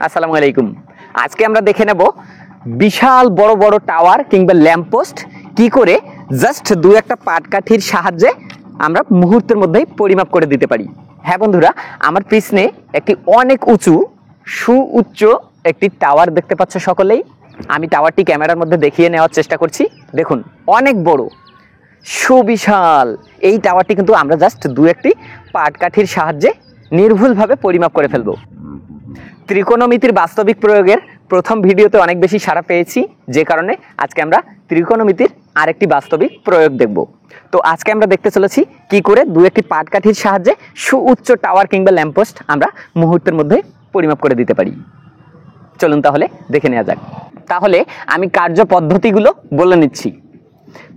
আসসালামু আলাইকুম। আজকে আমরা দেখে নেব বিশাল বড় বড় টাওয়ার কিংবা ল্যাম্পপোস্ট কি করে জাস্ট দু একটা পাটকাঠির সাহায্যে আমরা মুহূর্তের মধ্যেই পরিমাপ করে দিতে পারি। হ্যাঁ বন্ধুরা, আমার পিছনে একটি অনেক উঁচু সুউচ্চ একটি টাওয়ার দেখতে পাচ্ছ সকলেই। আমি টাওয়ারটি ক্যামেরার মধ্যে দেখিয়ে নেওয়ার চেষ্টা করছি। দেখুন, অনেক বড় সুবিশাল এই টাওয়ারটি কিন্তু আমরা জাস্ট দু একটি পাটকাঠির সাহায্যে নির্ভুলভাবে পরিমাপ করে ফেলবো। ত্রিকোণমিতির বাস্তবিক প্রয়োগের প্রথম ভিডিওতে অনেক বেশি সাড়া পেয়েছি, যে কারণে আজকে আমরা ত্রিকোণমিতির আরেকটি বাস্তবিক প্রয়োগ দেখব। তো আজকে আমরা দেখতে চলেছি কি করে দু একটি পাটকাঠির সাহায্যে সুউচ্চ টাওয়ার কিংবা ল্যাম্পপোস্ট আমরা মুহূর্তের মধ্যে পরিমাপ করে দিতে পারি। চলুন তাহলে দেখে নেওয়া যাক। তাহলে আমি কার্য পদ্ধতিগুলো বলে নিচ্ছি।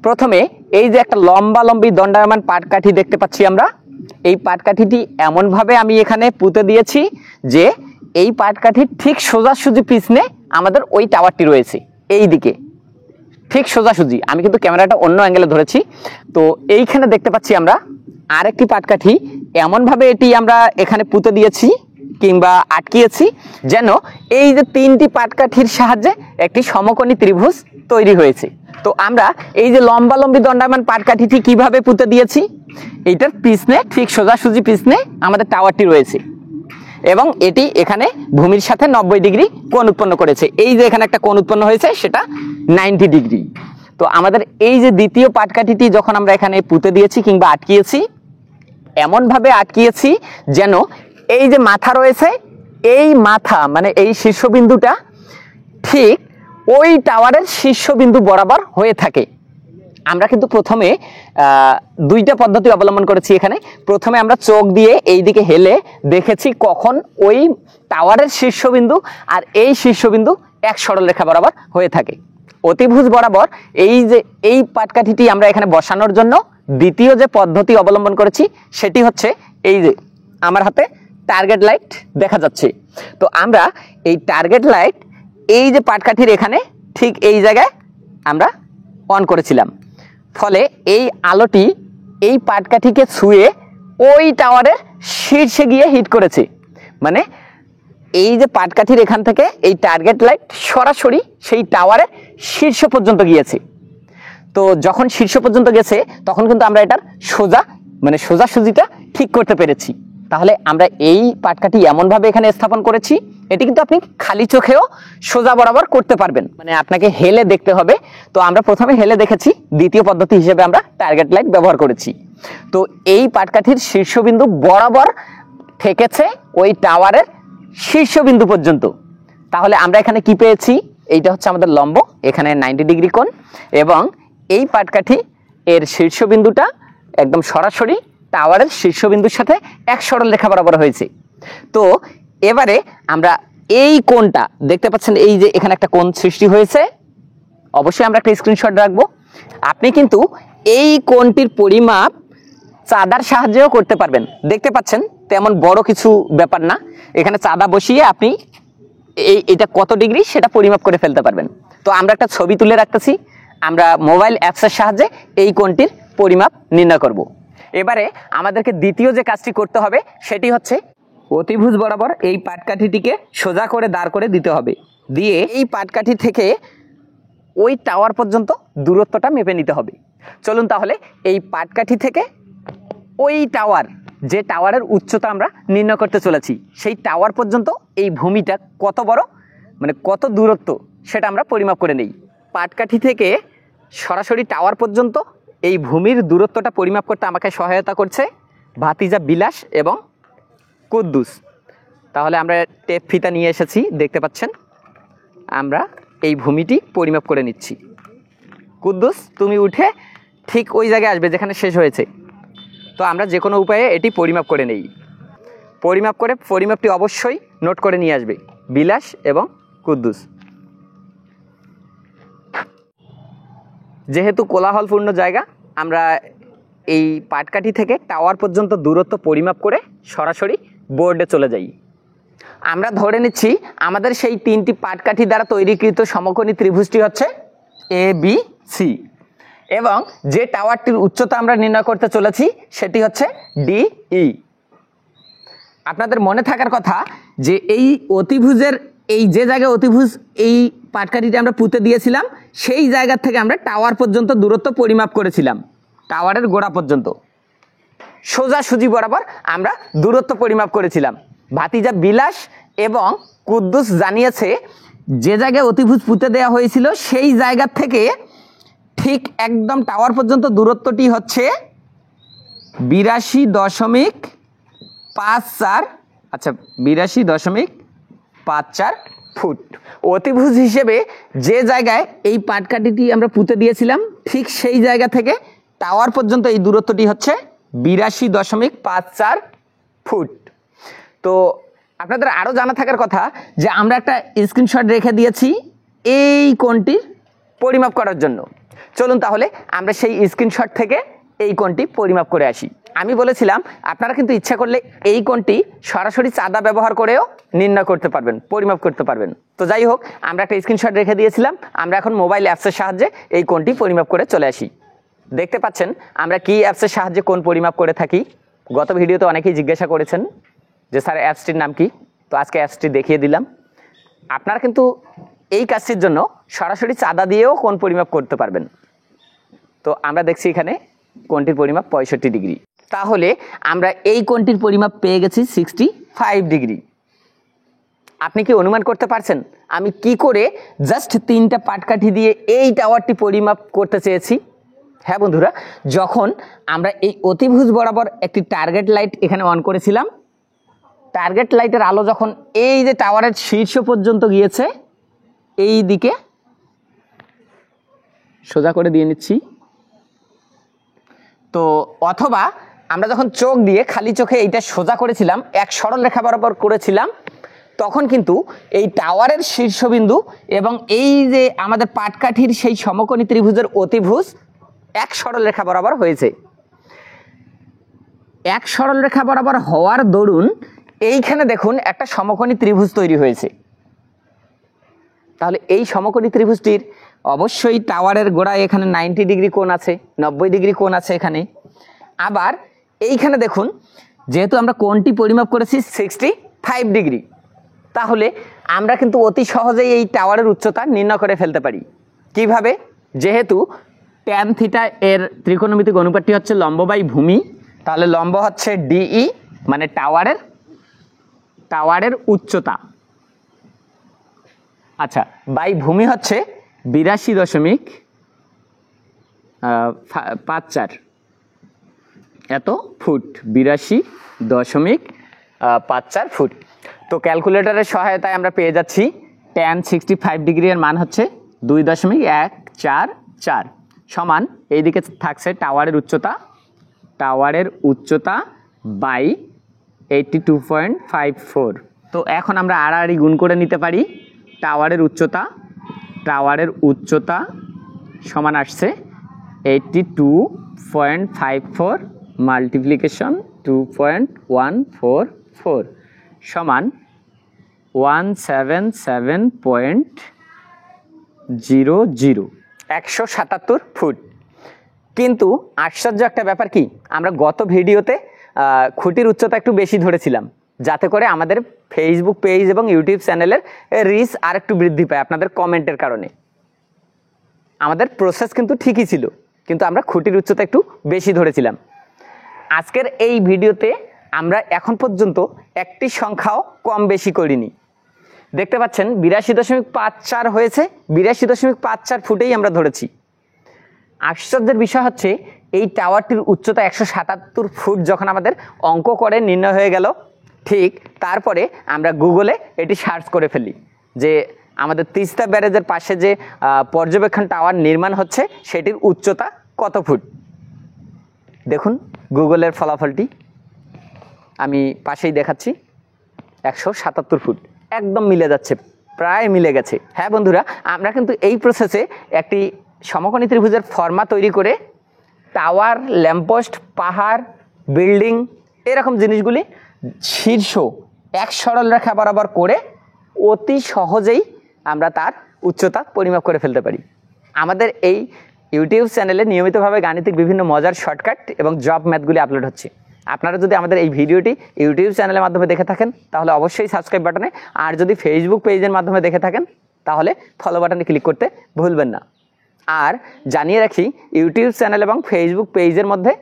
প্রথমে এই যে একটা লম্বি দণ্ডায়মান পাটকাঠি দেখতে পাচ্ছি আমরা, এই পাটকাঠিটি এমনভাবে আমি এখানে পুঁতে দিয়েছি যে এই পাটকাঠির ঠিক সোজাসুজি পিছনে আমাদের ওই টাওয়ারটি রয়েছে। এই দিকে ঠিক সোজাসুজি, আমি কিন্তু ক্যামেরাটা অন্য অ্যাঙ্গেলে ধরেছি। তো এইখানে দেখতে পাচ্ছি আমরা আরেকটি পাটকাঠি, এমনভাবে এটি আমরা এখানে পুঁতে দিয়েছি কিংবা আটকিয়েছি যেন এই যে তিনটি পাটকাঠির সাহায্যে একটি সমকোণী ত্রিভুজ তৈরি হয়েছে। তো আমরা এই যে লম্বি দণ্ডায়মান পাটকাঠিটি কিভাবে পুঁতে দিয়েছি, এইটার পিছনে ঠিক সোজাসুজি পিছনে আমাদের টাওয়ারটি রয়েছে এবং এটি এখানে ভূমির সাথে 90 ডিগ্রি কোণ উৎপন্ন করেছে। এই যে এখানে একটা কোণ উৎপন্ন হয়েছে সেটা 90 ডিগ্রি। তো আমাদের এই যে দ্বিতীয় পাটকাঠিটি যখন আমরা এখানে পুঁতে দিয়েছি কিংবা আটকিয়েছি, এমনভাবে আটকিয়েছি যেন এই যে মাথা রয়েছে, এই মাথা মানে এই শীর্ষবিন্দুটা ঠিক ওই টাওয়ারের শীর্ষবিন্দু বরাবর হয়ে থাকে। আমরা কিন্তু প্রথমে দুইটা পদ্ধতি অবলম্বন করেছি। এখানে প্রথমে আমরা চোখ দিয়ে এই দিকে হেলে দেখেছি কখন ওই টাওয়ারের শীর্ষবিন্দু আর এই শীর্ষবিন্দু এক সরলরেখা বরাবর হয়ে থাকে। অতিভুজ বরাবর এই যে এই পাটকাঠিটি আমরা এখানে বসানোর জন্য দ্বিতীয় যে পদ্ধতি অবলম্বন করেছি সেটি হচ্ছে এই যে আমার হাতে টার্গেট লাইট দেখা যাচ্ছে। তো আমরা এই টার্গেট লাইট এই যে পাটকাঠির এখানে ঠিক এই জায়গায় আমরা অন করেছিলাম, ফলে এই আলোটি এই পাটকাঠিকে ছুঁয়ে ওই টাওয়ারের শীর্ষে গিয়ে হিট করেছে। মানে এই যে পাটকাঠির এখান থেকে এই টার্গেট লাইট সরাসরি সেই টাওয়ারের শীর্ষ পর্যন্ত গিয়েছে। তো যখন শীর্ষ পর্যন্ত গেছে তখন কিন্তু আমরা এটার সোজাসুজিটা ঠিক করতে পেরেছি। তাহলে আমরা এই পাটকাঠি এমনভাবে এখানে স্থাপন করেছি, এটি কিন্তু আপনি খালি চোখেও সোজা বরাবর করতে পারবেন, মানে আপনাকে হেলে দেখতে হবে। তো আমরা প্রথমে হেলে দেখেছি, দ্বিতীয় পদ্ধতি হিসেবে আমরা টার্গেট লাইট ব্যবহার করেছি। তো এই পাটকাঠির শীর্ষবিন্দু বরাবর ঠেকেছে ওই টাওয়ারের শীর্ষবিন্দু পর্যন্ত। তাহলে আমরা এখানে কি পেয়েছি, এইটা হচ্ছে আমাদের লম্ব, এখানে 90 ডিগ্রি কোণ, এবং এই পাটকাঠি এর শীর্ষবিন্দুটা একদম সরাসরি টাওয়ারের শীর্ষবিন্দুর সাথে এক সরল রেখা বরাবর হয়েছে। তো এবারে আমরা এই কোণটা দেখতে পাচ্ছেন, এই যে এখানে একটা কোণ সৃষ্টি হয়েছে, অবশ্যই আমরা একটা স্ক্রিনশট রাখবো। আপনি কিন্তু এই কোণটির পরিমাপ চাঁদার সাহায্যেও করতে পারবেন। দেখতে পাচ্ছেন তেমন বড় কিছু ব্যাপার না, এখানে চাঁদা বসিয়ে আপনি এটা কত ডিগ্রি সেটা পরিমাপ করে ফেলতে পারবেন। তো আমরা একটা ছবি তুলে রাখতেছি, আমরা মোবাইল অ্যাপসের সাহায্যে এই কোণটির পরিমাপ নির্ণয় করব। এবারে আমাদেরকে দ্বিতীয় যে কাজটি করতে হবে সেটি হচ্ছে অতিভুজ বরাবর এই পাটকাঠিটিকে সোজা করে দাঁড় করে দিতে হবে, দিয়ে এই পাটকাঠি থেকে ওই টাওয়ার পর্যন্ত দূরত্বটা মেপে নিতে হবে। চলুন তাহলে এই পাটকাঠি থেকে ওই টাওয়ার, যে টাওয়ারের উচ্চতা আমরা নির্ণয় করতে চলেছি, সেই টাওয়ার পর্যন্ত এই ভূমিটা কত বড়, মানে কত দূরত্ব সেটা আমরা পরিমাপ করে নেই। পাটকাঠি থেকে সরাসরি টাওয়ার পর্যন্ত এই ভূমির দূরত্বটা পরিমাপ করতে আমাকে সহায়তা করছে ভাতিজা বিলাস এবং কুদ্দুস। তাহলে আমরা টেপ ফিতা নিয়ে এসেছি, দেখতে পাচ্ছেন আমরা এই ভূমিটি পরিমাপ করে নিচ্ছি। কুদ্দুস, তুমি উঠে ঠিক ওই জায়গায় আসবে যেখানে শেষ হয়েছে। তো আমরা যে কোনো উপায়ে এটি পরিমাপ করে নেই। পরিমাপ করে পরিমাপটি অবশ্যই নোট করে নিয়ে আসবে বিলাস এবং কুদ্দুস। যেহেতু কোলাহলপূর্ণ জায়গা, আমরা এই পাটকাঠি থেকে টাওয়ার পর্যন্ত দূরত্ব পরিমাপ করে সরাসরি বোর্ডে চলে যাই। আমরা ধরে নিচ্ছি আমাদের সেই তিনটি পাটকাঠি দ্বারা তৈরিকৃত সমকোণী ত্রিভুজটি হচ্ছে ABC, এবং যে টাওয়ারটির উচ্চতা আমরা নির্ণয় করতে চলেছি সেটি হচ্ছে DE। আপনাদের মনে থাকার কথা যে এই অতিভুজের এই যে জায়গায় অতিভুজ এই পাটকাঠিটা আমরা পুঁতে দিয়েছিলাম সেই জায়গা থেকে আমরা টাওয়ার পর্যন্ত দূরত্ব পরিমাপ করেছিলাম, টাওয়ারের গোড়া পর্যন্ত সোজাসুজি বরাবর আমরা দূরত্ব পরিমাপ করেছিলাম। ভাতিজা বিলাস এবং কুদ্দুস জানিয়েছে যে জায়গায় অতিভুজ পুঁতে দেওয়া হয়েছিল সেই জায়গা থেকে ঠিক একদম টাওয়ার পর্যন্ত দূরত্বটি হচ্ছে 82.54, আচ্ছা 82.54 ফুট। অতিভুজ হিসেবে যে জায়গায় এই পাটকাঠিটি আমরা পুঁতে দিয়েছিলাম ঠিক সেই জায়গা থেকে টাওয়ার পর্যন্ত এই দূরত্বটি হচ্ছে 82.54 ফুট। তো আপনাদের আরও জানা থাকার কথা যে আমরা একটা স্ক্রিনশট রেখে দিয়েছি এই কোণটির পরিমাপ করার জন্য। চলুন তাহলে আমরা সেই স্ক্রিনশট থেকে এই কোণটি পরিমাপ করে আসি। আমি বলেছিলাম আপনারা কিন্তু ইচ্ছা করলে এই কোণটি সরাসরি চাঁদা ব্যবহার করেও নির্ণয় করতে পারবেন, পরিমাপ করতে পারবেন। তো যাই হোক, আমরা একটা স্ক্রিনশট রেখে দিয়েছিলাম, আমরা এখন মোবাইল অ্যাপসের সাহায্যে এই কোণটি পরিমাপ করে চলে আসি। দেখতে পাচ্ছেন আমরা কি অ্যাপসের সাহায্যে কোণ পরিমাপ করে থাকি। গত ভিডিওতে অনেকেই জিজ্ঞাসা করেছেন যে স্যার অ্যাপসটির নাম কি, তো আজকে অ্যাপসটি দেখিয়ে দিলাম। আপনারা কিন্তু এই কাজটির জন্য সরাসরি চাঁদা দিয়েও কোণ পরিমাপ করতে পারবেন। তো আমরা দেখছি এখানে কোণটির পরিমাপ 65 ডিগ্রি, তাহলে আমরা এই কোণটির পরিমাপ পেয়ে গেছি 65 ডিগ্রি। আপনি কি অনুমান করতে পারছেন আমি কি করে জাস্ট 3টা পাটকাঠি দিয়ে এই টাওয়ারটি পরিমাপ করতে চেয়েছি? হ্যাঁ বন্ধুরা, যখন আমরা এই অতিভুজ বরাবর একটি টার্গেট লাইট এখানে অন করেছিলাম, টার্গেট লাইটের আলো যখন এই যে টাওয়ারের শীর্ষ পর্যন্ত গিয়েছে, এই দিকে সোজা করে দিয়ে নিচ্ছি, তো অথবা আমরা যখন চোখ দিয়ে খালি চোখে এইটা সোজা করেছিলাম, এক সরল রেখা বরাবর করেছিলাম, তখন কিন্তু এই টাওয়ারের শীর্ষবিন্দু এবং এই যে আমাদের পাটকাঠির সেই সমকোণী ত্রিভুজের অতিভুজ এক সরল রেখা বরাবর হয়েছে। এক সরল রেখা বরাবর হওয়ার দরুন এইখানে দেখুন একটা সমকোণী ত্রিভুজ তৈরি হয়েছে। তাহলে এই সমকোণী ত্রিভুজটির অবশ্যই টাওয়ারের গোড়ায় এখানে 90 ডিগ্রি কোণ আছে, 90 ডিগ্রি কোণ আছে এখানে। আবার এইখানে দেখুন যেহেতু আমরা কোণটি পরিমাপ করেছি 65 ডিগ্রি, তাহলে আমরা কিন্তু অতি সহজেই এই টাওয়ারের উচ্চতা নির্ণয় করে ফেলতে পারি। কিভাবে? যেহেতু ট্যান থিটা এর ত্রিকোণমিতিক অনুপাতটি হচ্ছে লম্ব বাই ভূমি, তাহলে লম্ব হচ্ছে ডিই মানে টাওয়ারের উচ্চতা, আচ্ছা, বাই ভূমি হচ্ছে 82.54 এত ফুট, 82.54 ফুট। তো ক্যালকুলেটরের সহায়তায় আমরা পেয়ে যাচ্ছি ট্যান 65 ডিগ্রি এর মান হচ্ছে 2.144 সমান এইদিকে থাকছে টাওয়ারের উচ্চতা বাই 82.54। তো এখন আমরা আড়াআড়ি গুণ করে নিতে পারি। টাওয়ারের উচ্চতা সমান আসছে 82.54 মাল্টিপ্লিকেশন 2.144 সমান 177.00 177 ফুট। কিন্তু আশ্চর্য একটা ব্যাপার কি, আমরা গত ভিডিওতে খুঁটির উচ্চতা একটু বেশি ধরেছিলাম যাতে করে আমাদের ফেসবুক পেজ এবং ইউটিউব চ্যানেলের রিচ আর একটু বৃদ্ধি পায় আপনাদের কমেন্টের কারণে। আমাদের প্রসেস কিন্তু ঠিকই ছিল, কিন্তু আমরা খুঁটির উচ্চতা একটু বেশি ধরেছিলাম। আজকের এই ভিডিওতে আমরা এখন পর্যন্ত একটি সংখ্যাও কম বেশি করিনি। দেখতে পাচ্ছেন 82.54 হয়েছে, 82.54 ফুটেই আমরা ধরেছি। আশ্চর্যের বিষয় হচ্ছে এই টাওয়ারটির উচ্চতা 177 ফুট যখন আমাদের অঙ্ক করে নির্ণয় হয়ে গেল, ঠিক তারপরে আমরা গুগলে এটি সার্চ করে ফেলি যে আমাদের তিস্তা ব্যারেজের পাশে যে পর্যবেক্ষণ টাওয়ার নির্মাণ হচ্ছে সেটির উচ্চতা কত ফুট। দেখুন গুগলের ফলাফলটি আমি পাশেই দেখাচ্ছি, 177 ফুট, একদম মিলে যাচ্ছে, প্রায় মিলে গেছে। হ্যাঁ বন্ধুরা, আমরা কিন্তু এই প্রসেসে একটি সমকোণী ত্রিভুজের ফর্মা তৈরি করে টাওয়ার, ল্যাম্পপোস্ট, পাহাড়, বিল্ডিং এরকম জিনিসগুলি শীর্ষ এক সরল রেখা বরাবর করে অতি সহজেই আমরা তার উচ্চতা পরিমাপ করে ফেলতে পারি। আমাদের এই ইউটিউব চ্যানেলে নিয়মিতভাবে গাণিতিক বিভিন্ন মজার শর্টকাট এবং জব ম্যাথগুলি আপলোড হচ্ছে। আপনারা যদি আমাদের এই ভিডিওটি ইউটিউব চ্যানেলের মাধ্যমে দেখে থাকেন তাহলে অবশ্যই সাবস্ক্রাইব বাটনে, আর যদি ফেসবুক পেজের মাধ্যমে দেখে থাকেন তাহলে ফলো বাটনে ক্লিক করতে ভুলবেন না। আর জানিয়ে রাখি, ইউটিউব চ্যানেল এবং ফেসবুক পেজের মধ্যে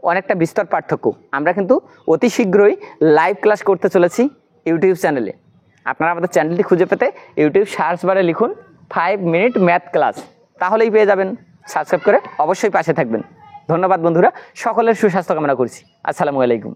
অনেকটা বিস্তর পার্থক্য। আমরা কিন্তু অতি শীঘ্রই লাইভ ক্লাস করতে চলেছি ইউটিউব চ্যানেলে। আপনারা আমাদের চ্যানেলটি খুঁজে পেতে ইউটিউব সার্চ বারে লিখুন 5 মিনিট ম্যাথ ক্লাস, তাহলেই পেয়ে যাবেন। সাবস্ক্রাইব করে অবশ্যই পাশে থাকবেন। ধন্যবাদ বন্ধুরা, সকলের সুস্বাস্থ্য কামনা করছি। আসসালামু আলাইকুম।